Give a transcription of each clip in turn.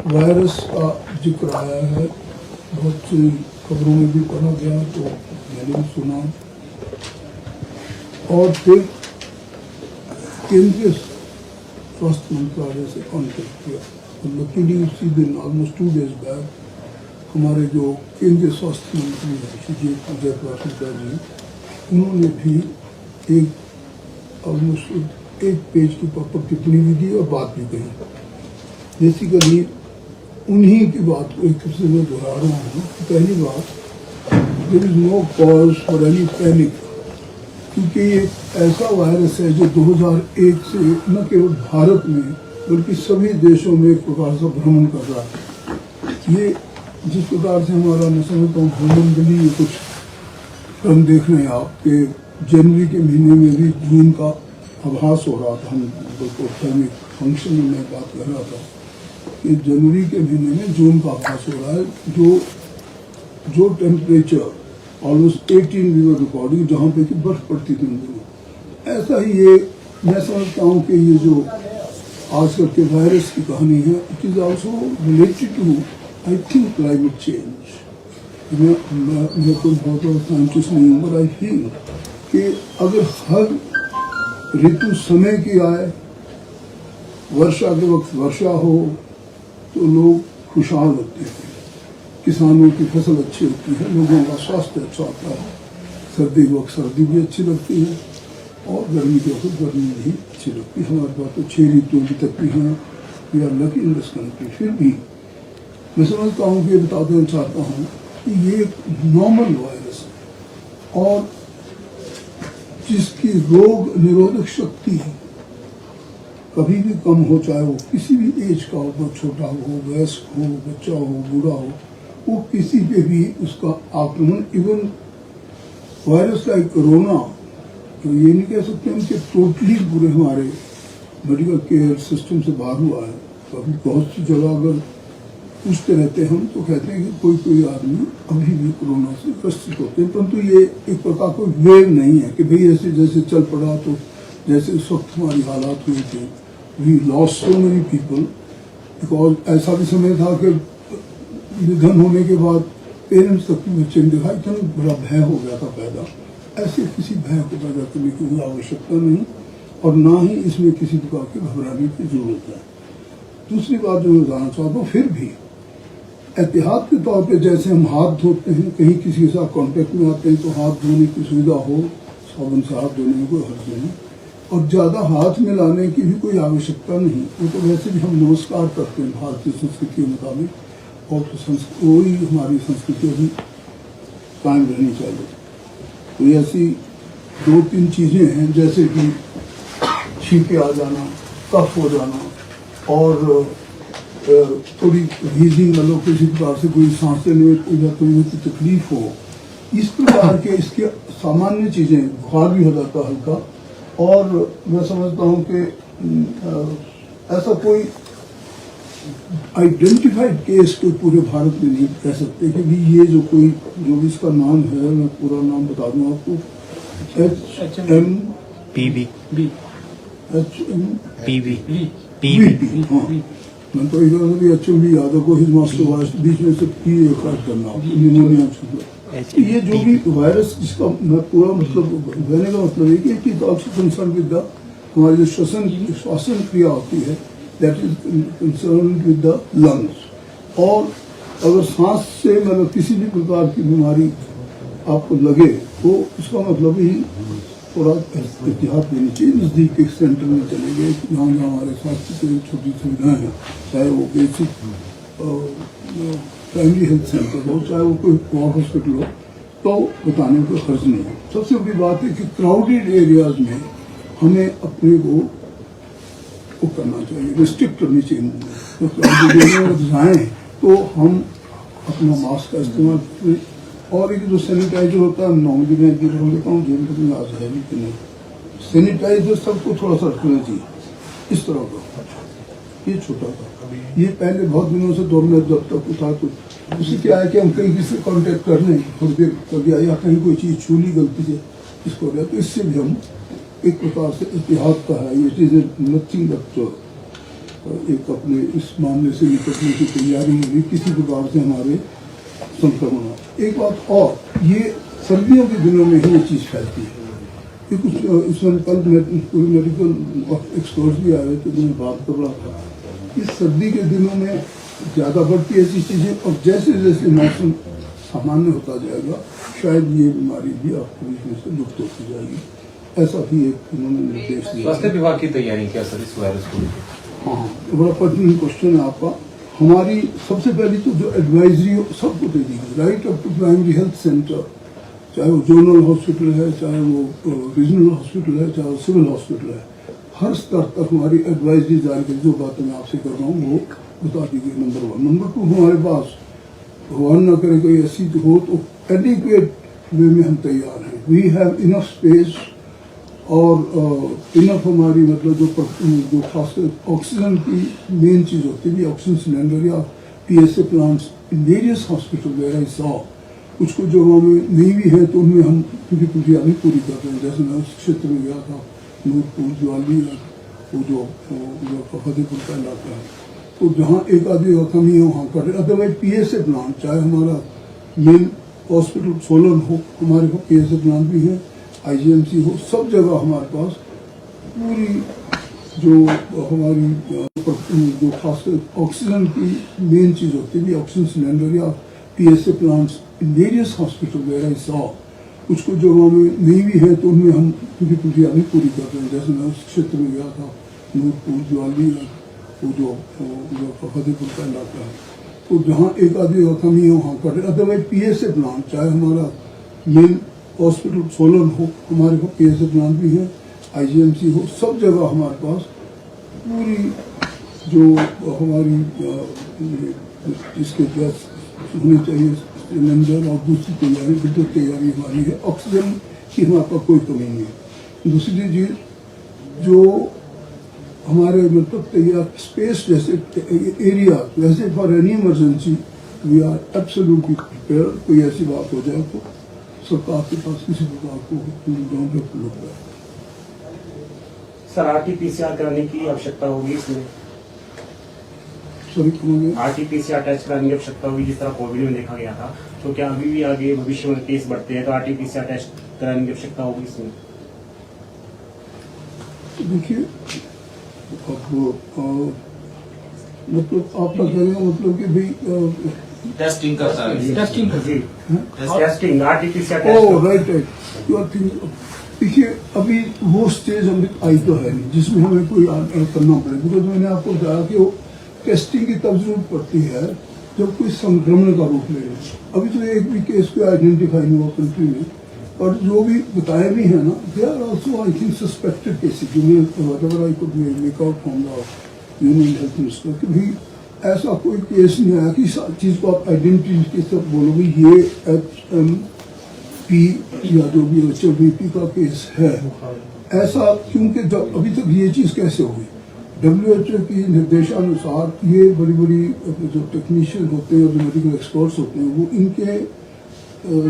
Virus का जिक्र आया है, बहुत सी खबरों में भी पढ़ा गया, तो मैंने भी सुना और फिर केंद्रीय स्वास्थ्य मंत्रालय से कॉन्टेक्ट किया। तो लकीली उसी दिन ऑलमोस्ट 2 days बैक हमारे जो केंद्रीय स्वास्थ्य मंत्री हैं श्री जयप्रकाश नड्डा जी, उन्होंने भी एक ऑलमोस्ट 1 पेज की प्रॉपर टिप्पणी भी दी और बात भी कही। बेसिकली उन्हीं की बात को एक फिर से मैं दोहरा रहा हूँ। पहली बात, there is no cause for any panic, क्योंकि ये ऐसा वायरस है जो 2001 से न केवल भारत में बल्कि सभी देशों में एक प्रकार से भ्रमण कर रहा है। ये जिस प्रकार से हमारा मैं समझता हूँ भूमंडलीय कुछ हम देख रहे हैं आपके जनवरी के महीने में भी जून का आभास हो रहा था। हम एक फंक्शन में मैं बात कर रहा था कि जनवरी के महीने में जून का आभास हो रहा है, जो temperature almost 18 we were recording, जहाँ पे कि बर्फ पड़ती थी उन दिनों। ऐसा ही ये मैं समझता हूँ कि ये जो आजकल के वायरस की कहानी है, it is also related to I think climate change. मैं कोई बहुत बड़ा साइंटिस्ट नहीं हूँ, बट आई फील कि अगर हर ऋतु समय की आए, वर्षा के वक्त वर्षा हो तो लोग खुशहाल होते हैं, किसानों की फसल अच्छी होती है, लोगों का स्वास्थ्य अच्छा होता है, सर्दी के वक्त सर्दी भी अच्छी लगती है और गर्मी के वक्त गर्मी भी अच्छी लगती है। हमारे पास तो 6 ऋतु अभी तक भी हैं, we are lucky in this country. फिर भी मैं समझता हूँ कि बता देना चाहता हूँ कि ये एक नॉर्मल वायरस है और जिसकी रोग निरोधक शक्ति कभी भी कम हो, चाहे वो किसी भी एज का हो, छोटा हो, वयस्क हो, बच्चा हो, बूढ़ा हो, वो किसी पे भी उसका आक्रमण, इवन वायरस लाइक कोरोना, तो ये नहीं कह सकते हम कि टोटली पूरे हमारे मेडिकल केयर सिस्टम से बाहर हुआ है। तो अभी बहुत सी जगह अगर पूछते रहते हम तो कहते हैं कि कोई आदमी अभी भी कोरोना से ग्रसित होते हैं, परंतु ये एक प्रकार कोई वेव नहीं है कि भाई ऐसे जैसे चल पड़ा। तो जैसे उस वक्त हमारी हालात हुए थे, we lost so many people, because ऐसा भी समय था कि निधन होने के बाद पेरेंट्स तक की बच्चे ने देखा, इतना बड़ा भय हो गया था पैदा। ऐसे किसी भय को पैदा करने की कोई आवश्यकता नहीं और ना ही इसमें किसी प्रकार की घबराने की जरूरत है। दूसरी बात जो मैं बताना चाहता हूँ, फिर भी एहतियात के तौर पे जैसे हम हाथ धोते हैं, कहीं किसी के साथ कांटेक्ट में आते हैं तो हाथ धोने की सुविधा हो, साबुन से हाथ धोने में कोई हर्ज नहीं और ज़्यादा हाथ मिलाने की भी कोई आवश्यकता नहीं। वो तो वैसे भी हम नमस्कार करते हैं भारतीय संस्कृति के मुताबिक, और तो वही हमारी संस्कृति अभी कायम रहनी चाहिए। तो ऐसी 2-3 चीज़ें हैं जैसे कि छींके आ जाना, कफ हो जाना और थोड़ी वीजिंग, मतलब किसी प्रकार से कोई सांस लेने में कोई तकलीफ हो, इस प्रकार के इसके सामान्य चीज़ें, बुखार भी हो जाता है हल्का। और मैं समझता हूँ कि ऐसा कोई आइडेंटिफाइड केस कोई पूरे भारत में नहीं कह सकते कि भी ये जो भी इसका नाम है, मैं पूरा नाम बता दूँ आपको, HMPV। हाँ, मैं तो इधर भी HMV यादव को हिज मास्टर बीच में से पी एक करना निमोनिया छूट। ये जो भी वायरस, जिसका पूरा मतलब कहने का मतलब है कि it is also concern with the हमारी जो श्वसन क्रिया होती है, that is concern with the lungs. और अगर सांस से मतलब किसी भी प्रकार की बीमारी आपको लगे तो इसका मतलब ही थोड़ा एहतियात देनी चाहिए। नज़दीक के सेंटर में चले गए, जहाँ हमारे स्वास्थ्य की छोटी सुविधाएँ हैं, चाहे वो बेसिक प्राइमरी हेल्थ सेंटर हो, चाहे वो कोई और हॉस्पिटल हो, तो बताने को खर्च नहीं है। सबसे बड़ी बात है कि क्राउडेड एरियाज में हमें अपने को करना चाहिए, रिस्ट्रिक्ट करनी चाहिए। तो क्राउडेड एरिया में जाएँ तो हम अपना मास्क का इस्तेमाल करें। और एक जो सैनिटाइजर होता है, नॉर्मली मैं गिर लेता हूँ जेल में, आज है भी कि नहीं, सैनिटाइजर सबको थोड़ा सा रखना चाहिए इस तरह का। ये छोटा था, ये पहले बहुत दिनों से दौर में जब तक था तो उसी क्या है कि हम कहीं किसी से कॉन्टेक्ट कर लें, थोड़ी देर कर दिया या कहीं कोई चीज़ छू ली गलती से इसको गया, तो इससे भी हम एक प्रकार से एहतियात का है। इट इज नथिंग बट एक अपने इस मामले से निपटने की तैयारी होगी किसी प्रकार से हमारे संक्रमण हो। एक बात और, ये सर्दियों के दिनों में ही ये चीज़ फैलती है। ये कुछ इसमें कल कोई मेडिकल एक्सपर्ट भी आए थे, तो मैं बात कर रहा था कि सर्दी के दिनों में ज़्यादा बढ़ती ऐसी चीज़ें, और जैसे जैसे मौसम सामान्य होता जाएगा शायद ये बीमारी भी आपको इसमें से लुप्त होती जाएगी। ऐसा भी एक उन्होंने निर्देश दिया। स्वास्थ्य विभाग की तैयारी क्या सर इस वायरस को लेकर? हाँ, बड़ा पर्टिकुलर क्वेश्चन है आपका। हमारी सबसे पहली तो जो एडवाइजरी सबको दे दी गई, right up to primary health centre, चाहे वो जोनल हॉस्पिटल है, चाहे वो रीजनल हॉस्पिटल है, चाहे वो सिविल हॉस्पिटल है, हर स्तर तक हमारी एडवाइजरी जारी की। जो बातें मैं आपसे कर रहा हूँ वो बता दी गई, नंबर 1। नंबर 2, हमारे पास भगवान न करे कोई ऐसी हो तो एडिक्वेट वे में हम तैयार हैं। वी हैव इनफ स्पेस और इनफ हमारी मतलब जो खासकर ऑक्सीजन की मेन चीज़ होती है, ऑक्सीजन सिलेंडर या PSA plants in various hospital where I saw. कुछ कुछ जगहों में नहीं भी है तो उनमें हम पूरी तैयारी पूरी कर रहे हैं। जैसे मैं उस क्षेत्र में गया था, नूरपुर ज्वाली, वो जो फतेहपुर का इलाका है, तो जहाँ एक आदमी का कमी है वहाँ कर रहे। अदरवाइज PSA प्लांट, चाहे हमारा मेन हॉस्पिटल सोलन हो, हमारे पास PSA प्लांट भी है, IGMC हो, सब जगह हमारे पास पूरी जो हमारी जो खासकर ऑक्सीजन की मेन चीज़ होती है, ऑक्सीजन सिलेंडर या PSA plants in various hospital where I saw. कुछ कुछ जगहों में नहीं भी है तो उनमें हम पूरी तैयारी पूरी कर रहे हैं। जैसे मैं उस क्षेत्र में गया था, नूरपुर ज्वाली, वो जो फतेहपुर का इलाका है, तो जहाँ एक आदमी का कमी है वहाँ कर रहे। अदरवाइज PSA प्लांट, चाहे हमारा मेन हॉस्पिटल सोलन हो, हमारे पास PSA प्लांट भी है, IGMC हो, सब जगह हमारे पास पूरी जो हमारी इसके गैस होनी चाहिए सिलेंडर और दूसरी तैयारी, बिल्कुल तैयारी हमारी है। ऑक्सीजन की हमारे पास कोई कमी नहीं है। दूसरी चीज़ जो हमारे मतलब तैयार स्पेस जैसे एरिया, वैसे for any emergency we are absolutely prepare. कोई ऐसी बात हो जाए तो सरकार के पास किसी प्रकार को लोग है। सर RT-PCR कराने की आवश्यकता होगी इसमें? सॉरी, RT-PCR टेस्ट कराने की आवश्यकता होगी जिस तरह कोविड में देखा गया था, तो क्या अभी भी आगे भविष्य में केस बढ़ते हैं तो RT-PCR टेस्ट कराने की आवश्यकता होगी इसमें? देखिए, अब मतलब आपका कहने का मतलब कि भाई टेस्टिंग करता है, testing RT-PCR oh right you are thinking. देखिए, अभी वो स्टेज अभी आई तो है नहीं जिसमें हमें कोई करना पड़े, बिकॉज मैंने आपको बताया कि वो टेस्टिंग की तब जरूरत पड़ती है जब कोई संक्रमण का रूप ले। अभी तो एक भी केस को आइडेंटिफाई नहीं हुआ कंट्री में, और जो भी बताए भी हैं ना, they are also I think suspected cases. Whatever I could make out from the union health minister कि भाई ऐसा कोई केस नहीं आया कि इस चीज़ को आप आइडेंटिटी के साथ बोलोगे ये HMP या जो भी HVP का केस है। ऐसा क्योंकि जब अभी तक ये चीज़ कैसे हुई, WHO की निर्देशानुसार ये बड़ी बड़ी जो टेक्नीशियन होते हैं और जो मेडिकल एक्सपर्ट्स होते हैं वो इनके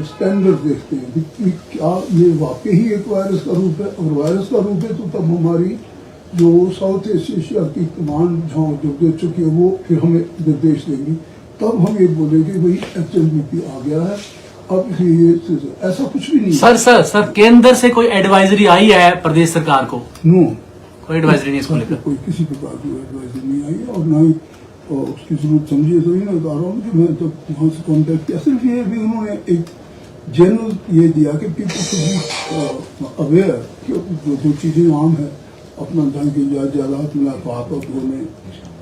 स्टैंडर्ड देखते हैं कि क्या ये वाकई ही एक वायरस का रूप है। अगर वायरस का रूप है तो तब हमारी जो साउथ ईस्ट एशिया की कमांड जहाँ WHO की है वो फिर हमें निर्देश देंगी, तब हम ये बोलेंगे भाई HMP आ गया है। अब ये ऐसा कुछ भी नहीं। सर केंद्र से कोई एडवाइजरी आई है प्रदेश सरकार को? नो, कोई एडवाइजरी नहीं इसको लेकर? कोई किसी प्रकार की एडवाइजरी नहीं आई और ना ही उसकी जरूरत समझी। तो ही मैं बता रहा हूँ कि मैं जब वहाँ से कॉन्टेक्ट किया, सिर्फ ये भी उन्होंने एक जनरल ये दिया कि पीपल शुड बी अवेयर कि जो चीज़ें आम है अपना ढंग की ज़्यादा हाथ मिला हाथ धोने,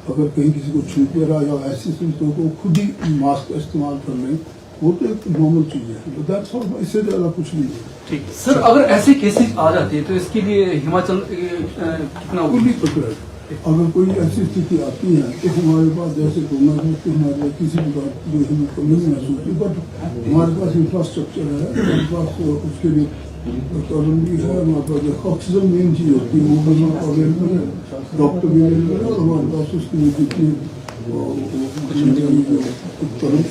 अगर कहीं किसी को छूट दे रहा या ऐसी चीज़ों को खुद ही मास्क का इस्तेमाल कर लें, वो तो एक नॉर्मल चीज़ है। दैट्स ऑल, इससे ज़्यादा कुछ नहीं है। ठीक सर, अगर ऐसे केसेस आ जाते हैं तो इसके लिए हिमाचल कितना फुली प्रिपेयर्ड। अगर कोई ऐसी स्थिति आती है तो हमारे पास जैसे कोरोना के हमारे पास किसी प्रकार की हमें कमी महसूस होती, बट हमारे पास इंफ्रास्ट्रक्चर है, हमारे पास उसके लिए उपकरण भी है, हमारे पास ऑक्सीजन मेन चीज़ होती है वो भी अवेलेबल है, डॉक्टर भी अवेलेबल है, और हमारे पास उसके लिए जितनी उपकरण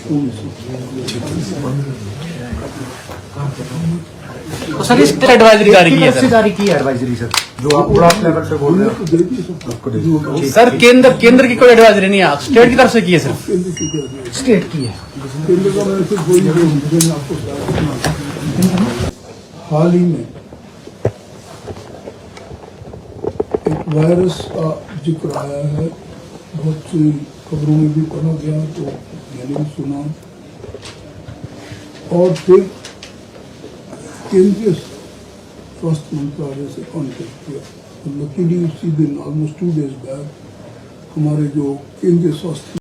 तो सर इस एडवाइजरी जारी की है सर जारी की एडवाइजरी सर जो आप ब्लॉक लेवल पे बोल रहे हमने हो तो दे दी सबको जो सर केंद्र की कोई एडवाइजरी नहीं है, स्टेट की तरफ से की है सिर्फ। केंद्र की क्या है? स्टेट की है केंद्र का मैंने सिर्फ वही जो मैंने आपको बताया। हाल ही में एक वायरस का जिक्र आया है, बहुत सी खबरों में भी पढ़ा गया, तो मैंने भी सुना, और फिर केंद्रीय स्वास्थ्य मंत्रालय से कांटेक्ट किया। तो लकीली उसी दिन ऑलमोस्ट 2 days बैक हमारे जो केंद्रीय स्वास्थ्य